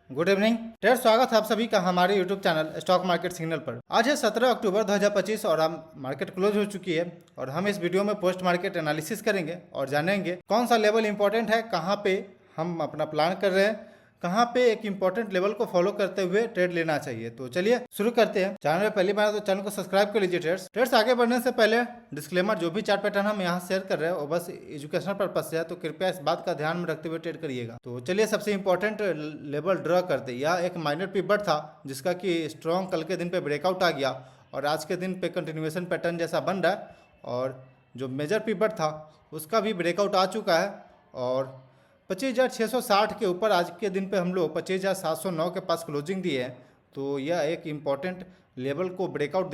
Good evening trade, स्वागत है आप सभी का हमारे YouTube channel stock market signal पर। आज है 17 अक्टूबर 2025 और हम मार्केट क्लोज हो चुकी है और हम इस वीडियो में पोस्ट मार्केट एनालिसिस करेंगे और जानेंगे कौन सा लेवल इंपॉर्टेंट है, कहाँ पे हम अपना प्लान कर रहे हैं, कहाँ पे एक इंपॉर्टेंट लेवल को फॉलो करते हुए ट्रेड लेना चाहिए। तो चलिए शुरू करते हैं। चैनल में पहली बार तो चैनल को सब्सक्राइब कर लीजिए। ट्रेड्स आगे बढ़ने से पहले डिस्क्लेमर, जो भी चार्ट पैटर्न हम यहाँ शेयर कर रहे हैं वो बस एजुकेशनल पर्पज से है, तो कृपया इस बात का ध्यान में रखते हुए ट्रेड करिएगा। तो चलिए सबसे इंपॉर्टेंट लेवल ड्रॉ करते हैं। यह एक माइनर पिवट था जिसका कि स्ट्रॉन्ग कल के दिन पे ब्रेकआउट आ गया और आज के दिन पे कंटिन्यूएशन पैटर्न जैसा बन रहा है और जो मेजर पिवट था उसका भी ब्रेकआउट आ चुका है और 25,660 के ऊपर आज के दिन पे हम लोग 25,709 के पास क्लोजिंग दिए हैं। तो यह एक इम्पॉर्टेंट लेवल को ब्रेकआउट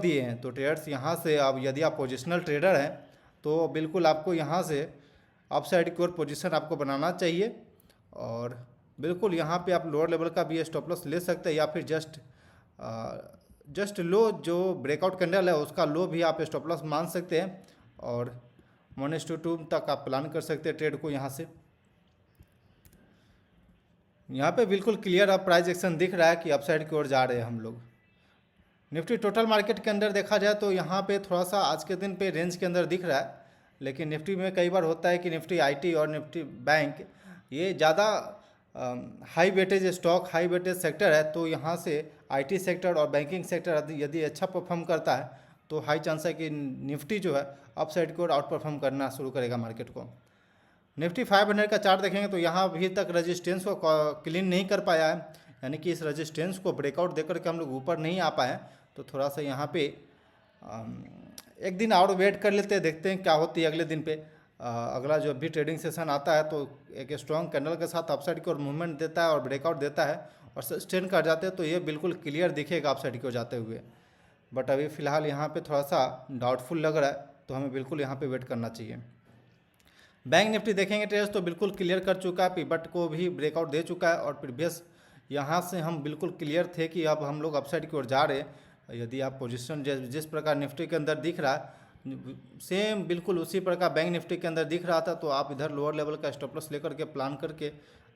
दिए हैं। तो ट्रेडर्स यहाँ से अब यदि आप पोजिशनल ट्रेडर हैं तो बिल्कुल आपको यहाँ से अपसाइड की ओर पोजिशन आपको बनाना चाहिए और बिल्कुल यहाँ पे आप लोअर लेवल का भी स्टॉप लॉस ले सकते हैं या फिर जस्ट लो जो ब्रेकआउट कैंडल है उसका लो भी आप स्टॉप लॉस मान सकते हैं और 1:2 तक आप प्लान कर सकते हैं ट्रेड को। यहाँ से यहाँ पे बिल्कुल क्लियर अब प्राइस एक्शन दिख रहा है कि अपसाइड की ओर जा रहे हैं हम लोग। निफ्टी टोटल मार्केट के अंदर देखा जाए तो यहाँ पे थोड़ा सा आज के दिन पे रेंज के अंदर दिख रहा है, लेकिन निफ्टी में कई बार होता है कि निफ्टी आईटी और निफ्टी बैंक ये ज़्यादा high weightage stock, high weightage sector है। तो यहाँ से आईटी सेक्टर और बैंकिंग सेक्टर यदि अच्छा परफॉर्म करता है तो हाई चांस है कि निफ्टी जो है अपसाइड की ओर आउट परफॉर्म करना शुरू करेगा मार्केट को। निफ्टी 500 का चार्ट देखेंगे तो यहाँ अभी तक रेजिस्टेंस को क्लीन नहीं कर पाया है, यानी कि इस रेजिस्टेंस को ब्रेकआउट देकर के हम लोग ऊपर नहीं आ पाए। तो थोड़ा सा यहाँ पे एक दिन और वेट कर लेते हैं, देखते हैं क्या होती है अगले दिन पे। अगला जो भी ट्रेडिंग सेशन आता है तो एक स्ट्रॉन्ग कैंडल के साथ अपसाइड की ओर मूवमेंट देता है और ब्रेकआउट देता है और सस्टेन कर जाते हैं तो ये बिल्कुल क्लियर दिखेगा अपसाइड की ओर जाते हुए। बट अभी फ़िलहाल यहाँ पे थोड़ा सा डाउटफुल लग रहा है तो हमें बिल्कुल यहाँ पे वेट करना चाहिए। बैंक निफ्टी देखेंगे ट्रेड्स तो बिल्कुल क्लियर कर चुका है, पिवट को भी ब्रेकआउट दे चुका है और प्रीवियस यहाँ से हम बिल्कुल क्लियर थे कि अब हम लोग अपसाइड की ओर जा रहे हैं। यदि आप पोजीशन जिस प्रकार निफ्टी के अंदर दिख रहा है सेम बिल्कुल उसी प्रकार बैंक निफ्टी के अंदर दिख रहा था, तो आप इधर लोअर लेवल का स्टॉप लॉस लेकर के प्लान करके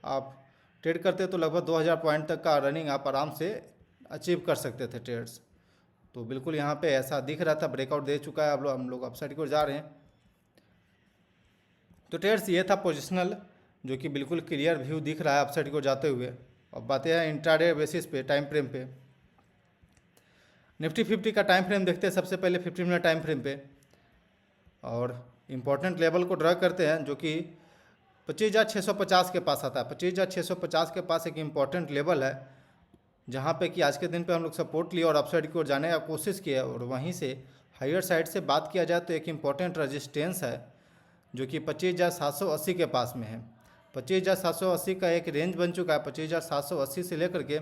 आप ट्रेड करते तो लगभग 2000 पॉइंट तक का रनिंग आप आराम से अचीव कर सकते थे ट्रेड्स। तो बिल्कुल यहाँ पे ऐसा दिख रहा था, ब्रेकआउट दे चुका है, अब हम लोग अपसाइड की ओर जा रहे हैं। तो ट्रेड्स ये था पोजिशनल जो कि बिल्कुल क्लियर व्यू दिख रहा है अपसाइड को जाते हुए। अब बातें हैं इंट्राडे बेसिस पे, टाइम फ्रेम पे। निफ्टी 50 का टाइम फ्रेम देखते हैं सबसे पहले 15 मिनट टाइम फ्रेम पे और इम्पॉर्टेंट लेवल को ड्रा करते हैं जो कि 25,650 के पास आता है। 25,650 के पास एक इम्पॉर्टेंट लेवल है जहाँ पे कि आज के दिन पे हम लोग सपोर्ट लिए और अपसाइड की ओर जाने का कोशिश किया और वहीं से हायर साइड से बात किया जाए तो एक इम्पॉर्टेंट रजिस्टेंस है जो कि 25,780 के पास में है। 25,780 का एक रेंज बन चुका है। 25,780 से लेकर के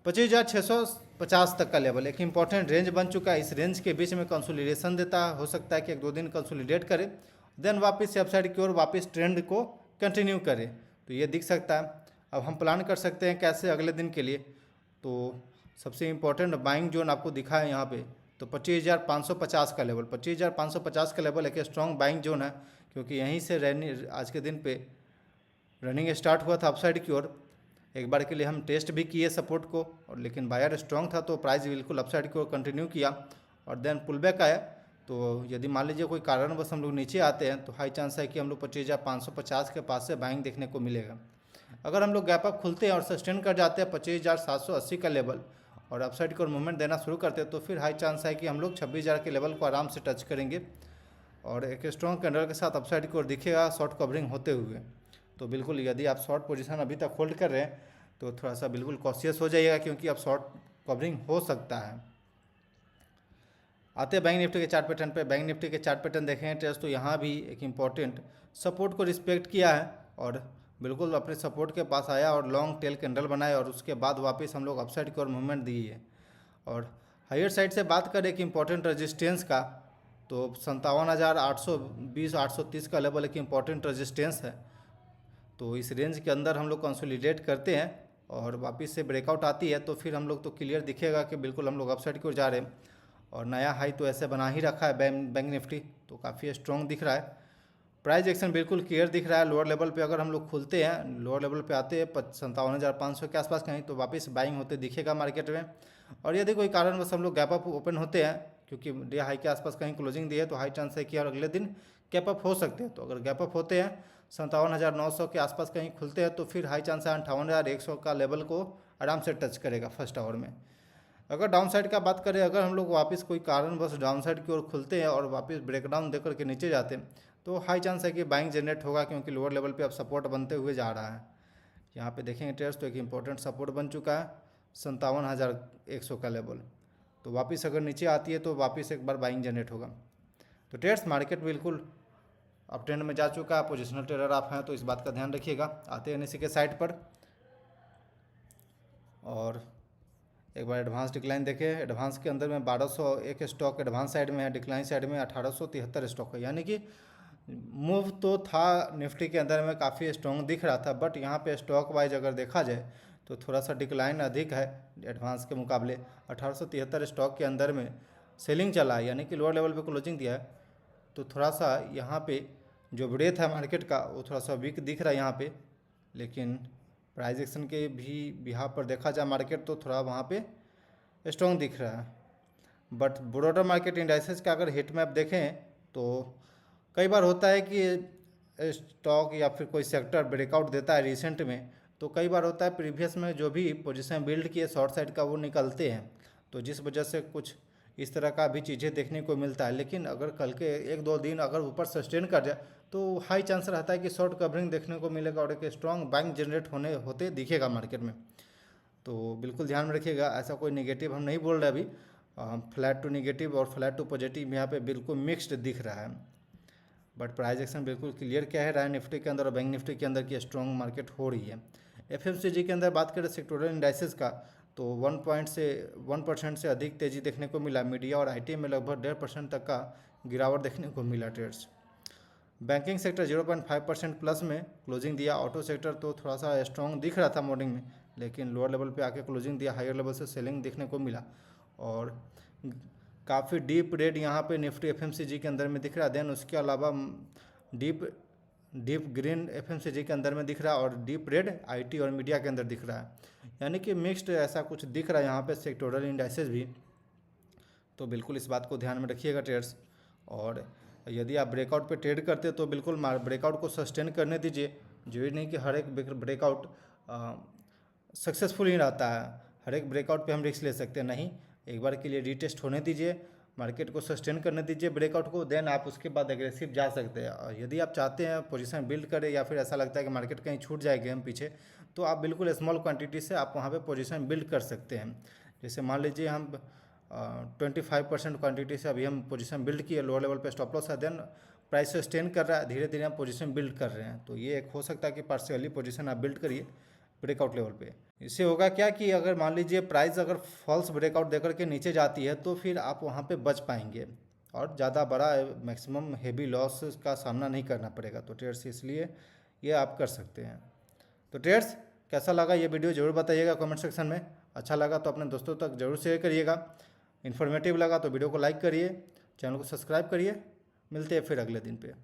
25,650 तक का लेवल एक इम्पॉर्टेंट रेंज बन चुका है। इस रेंज के बीच में कंसोलिडेशन देता है, हो सकता है कि 1-2 दिन कंसोलिडेट करे देन वापस से अपसाइड की ओर वापस ट्रेंड को कंटिन्यू करे, तो ये दिख सकता है। अब हम प्लान कर सकते हैं कैसे अगले दिन के लिए। तो सबसे इम्पोर्टेंट बाइंग जोन आपको दिखा है यहाँ पे, तो 25,550 का लेवल, 25,550 का लेवल एक स्ट्रॉन्ग बाइंग जोन है क्योंकि यहीं से आज के दिन पे रनिंग स्टार्ट हुआ था अपसाइड की ओर। एक बार के लिए हम टेस्ट भी किए सपोर्ट को और लेकिन बायर स्ट्रॉन्ग था तो प्राइस बिल्कुल अपसाइड की ओर कंटिन्यू किया और देन पुल बैक आया। तो यदि मान लीजिए कोई कारणवश हम लोग नीचे आते हैं तो हाई चांस है कि हम लोग 25,550 के पास से बाइंग देखने को मिलेगा। अगर हम लोग गैप अप खुलते हैं और सस्टेन कर जाते हैं 25,780 का लेवल और अपसाइड की ओर मूवमेंट देना शुरू करते हैं तो फिर हाई चांस है कि हम लोग 26,000 के लेवल को आराम से टच करेंगे और एक स्ट्रॉन्ग कैंडल के साथ अपसाइड की ओर दिखेगा शॉर्ट कवरिंग होते हुए। तो बिल्कुल यदि आप शॉर्ट पोजीशन अभी तक होल्ड कर रहे हैं तो थोड़ा सा बिल्कुल कॉशियस हो जाइएगा क्योंकि अब शॉर्ट कवरिंग हो सकता है। आते हैं बैंक निफ्टी के चार्ट पैटर्न पे। बैंक निफ्टी के चार्ट पैटर्न देखें ट्रेड्स तो यहाँ भी एक इम्पॉर्टेंट सपोर्ट को रिस्पेक्ट किया है और बिल्कुल अपने सपोर्ट के पास आया और लॉन्ग टेल कैंडल बनाए और उसके बाद वापस हम लोग अपसाइड की ओर मूवमेंट दी है। और हायर साइड से बात करें एक इम्पॉर्टेंट रेजिस्टेंस का तो 57,820-830 का लेवल एक इम्पॉर्टेंट रेजिस्टेंस है। तो इस रेंज के अंदर हम लोग कंसोलिडेट करते हैं और वापस से ब्रेकआउट आती है तो फिर हम लोग तो क्लियर दिखेगा कि बिल्कुल हम लोग अपसाइड की ओर जा रहे हैं और नया हाई तो ऐसे बना ही रखा है बैंक निफ्टी, तो काफ़ी स्ट्रॉन्ग दिख रहा है प्राइस एक्शन बिल्कुल क्लियर दिख रहा है। लोअर लेवल पे अगर हम लोग खुलते हैं, लोअर लेवल पे आते हैं 57,500 के आसपास कहीं, तो वापस बाइंग होते दिखेगा मार्केट में। और यदि कोई कारणवश हम लोग गैप अप ओपन होते हैं, क्योंकि डे हाई के आसपास कहीं क्लोजिंग दी है, तो हाई चांस है कि और अगले दिन गैप अप हो सकते हैं। तो अगर गैप अप होते हैं 57,900 के आसपास कहीं खुलते हैं, तो फिर हाई चांस है 58,100 का लेवल को आराम से टच करेगा फर्स्ट आवर में। अगर डाउन साइड का बात करें, अगर हम लोग वापस कोई कारणवश डाउन साइड की ओर खुलते हैं और वापस ब्रेकडाउन देकर के नीचे जाते हैं, तो हाई चांस है कि बाइंग जनरेट होगा, क्योंकि लोअर लेवल पे अब सपोर्ट बनते हुए जा रहा है। यहाँ पे देखेंगे ट्रेड्स, तो एक इंपॉर्टेंट सपोर्ट बन चुका है 57,100 का लेवल। तो वापस अगर नीचे आती है तो वापस एक बार बाइंग जनरेट होगा। तो ट्रेड्स मार्केट बिल्कुल अप ट्रेंड में जा चुका है। पोजिशनल ट्रेडर आप हैं तो इस बात का ध्यान रखिएगा। आते हैं एनएससी के साइट पर और एक बार एडवांस डिक्लाइन देखें। एडवांस के अंदर में 1201 स्टॉक एडवांस साइड में है, डिक्लाइन साइड में 1873 स्टॉक है। यानी कि मूव तो था निफ्टी के अंदर में काफ़ी स्ट्रॉन्ग दिख रहा था, बट यहाँ पे स्टॉक वाइज अगर देखा जाए तो थोड़ा सा डिक्लाइन अधिक है एडवांस के मुकाबले। 1873 स्टॉक के अंदर में सेलिंग चला है, यानी कि लोअर लेवल पे क्लोजिंग दिया है। तो थोड़ा सा यहाँ पे जो ब्रेथ है मार्केट का वो थोड़ा सा वीक दिख रहा है यहाँ पे। लेकिन प्राइस एक्शन के भी बिहार पर देखा जाए मार्केट, तो थोड़ा वहाँ पे स्ट्रॉन्ग दिख रहा है। बट ब्रॉडर मार्केट इंडाइसेस का अगर हिट मैप देखें तो कई बार होता है कि स्टॉक या फिर कोई सेक्टर ब्रेकआउट देता है रिसेंट में, तो कई बार होता है प्रीवियस में जो भी पोजीशन बिल्ड किए शॉर्ट साइड का वो निकलते हैं, तो जिस वजह से कुछ इस तरह का भी चीज़ें देखने को मिलता है। लेकिन अगर कल के 1-2 दिन अगर ऊपर सस्टेन कर जाए तो हाई चांस रहता है कि शॉर्ट कवरिंग देखने को मिलेगा और एक स्ट्रॉन्ग बाइंग जनरेट होते दिखेगा मार्केट में। तो बिल्कुल ध्यान में रखिएगा। ऐसा कोई नेगेटिव हम नहीं बोल रहे अभी, फ्लैट टू नेगेटिव और फ्लैट टू पॉजिटिव यहाँ पे बिल्कुल मिक्स्ड दिख रहा है। बट प्राइस एक्शन बिल्कुल क्लियर क्या है रहा है निफ्टी के अंदर और बैंक निफ्टी के अंदर की स्ट्रॉन्ग मार्केट हो रही है। एफएमसीजी के अंदर बात करें सेक्टोरल इंडाइसेस का, तो 1% से अधिक तेज़ी देखने को मिला। मीडिया और आईटी में लगभग 1.5% तक का गिरावट देखने को मिला ट्रेड्स। बैंकिंग सेक्टर 0.5% प्लस में क्लोजिंग दिया। ऑटो सेक्टर तो थोड़ा सा स्ट्रॉन्ग दिख रहा था मॉर्निंग में, लेकिन लोअर लेवल पे आके क्लोजिंग दिया, हायर लेवल से सेलिंग देखने को मिला। और काफ़ी डीप रेड यहाँ पे निफ्टी एफएमसीजी के अंदर में दिख रहा है। देन उसके अलावा डीप ग्रीन एफएमसीजी के अंदर में दिख रहा है और डीप रेड आईटी और मीडिया के अंदर दिख रहा है। यानी कि मिक्स्ड ऐसा कुछ दिख रहा है यहाँ पे सेक्टोरल इंडाइसेस भी। तो बिल्कुल इस बात को ध्यान में रखिएगा ट्रेड्स। और यदि आप ब्रेकआउट पे ट्रेड करते तो बिल्कुल ब्रेकआउट को सस्टेन करने दीजिए। जो ही नहीं कि हर एक ब्रेकआउट सक्सेसफुल ही रहता है, हर एक ब्रेकआउट पे हम रिस्क ले सकते हैं नहीं। एक बार के लिए रीटेस्ट होने दीजिए, मार्केट को सस्टेन करने दीजिए ब्रेकआउट को, देन आप उसके बाद एग्रेसिव जा सकते हैं। और यदि आप चाहते हैं पोजीशन बिल्ड करें या फिर ऐसा लगता है कि मार्केट कहीं छूट जाएगी हम पीछे, तो आप बिल्कुल स्मॉल क्वांटिटी से आप वहाँ पे पोजीशन बिल्ड कर सकते हैं। जैसे मान लीजिए हम 25% क्वांटिटी से अभी हम पोजीशन बिल्ड किए, लोअर लेवल पे स्टॉप लॉस है, देन प्राइस सस्टेन कर रहा है, धीरे धीरे हम पोजीशन बिल्ड कर रहे हैं। तो ये एक हो सकता है कि पार्शियली पोजीशन आप बिल्ड करिए ब्रेकआउट लेवल पे। इससे होगा क्या कि अगर मान लीजिए प्राइस अगर फॉल्स ब्रेकआउट देकर के नीचे जाती है तो फिर आप वहाँ पे बच पाएंगे और ज़्यादा बड़ा मैक्सिमम हेवी लॉस का सामना नहीं करना पड़ेगा। तो ट्रेड्स इसलिए ये आप कर सकते हैं। तो ट्रेड्स कैसा लगा ये वीडियो ज़रूर बताइएगा कमेंट सेक्शन में। अच्छा लगा तो अपने दोस्तों तक ज़रूर शेयर करिएगा। इन्फॉर्मेटिव लगा तो वीडियो को लाइक करिए, चैनल को सब्सक्राइब करिए। मिलते हैं फिर अगले दिन पे।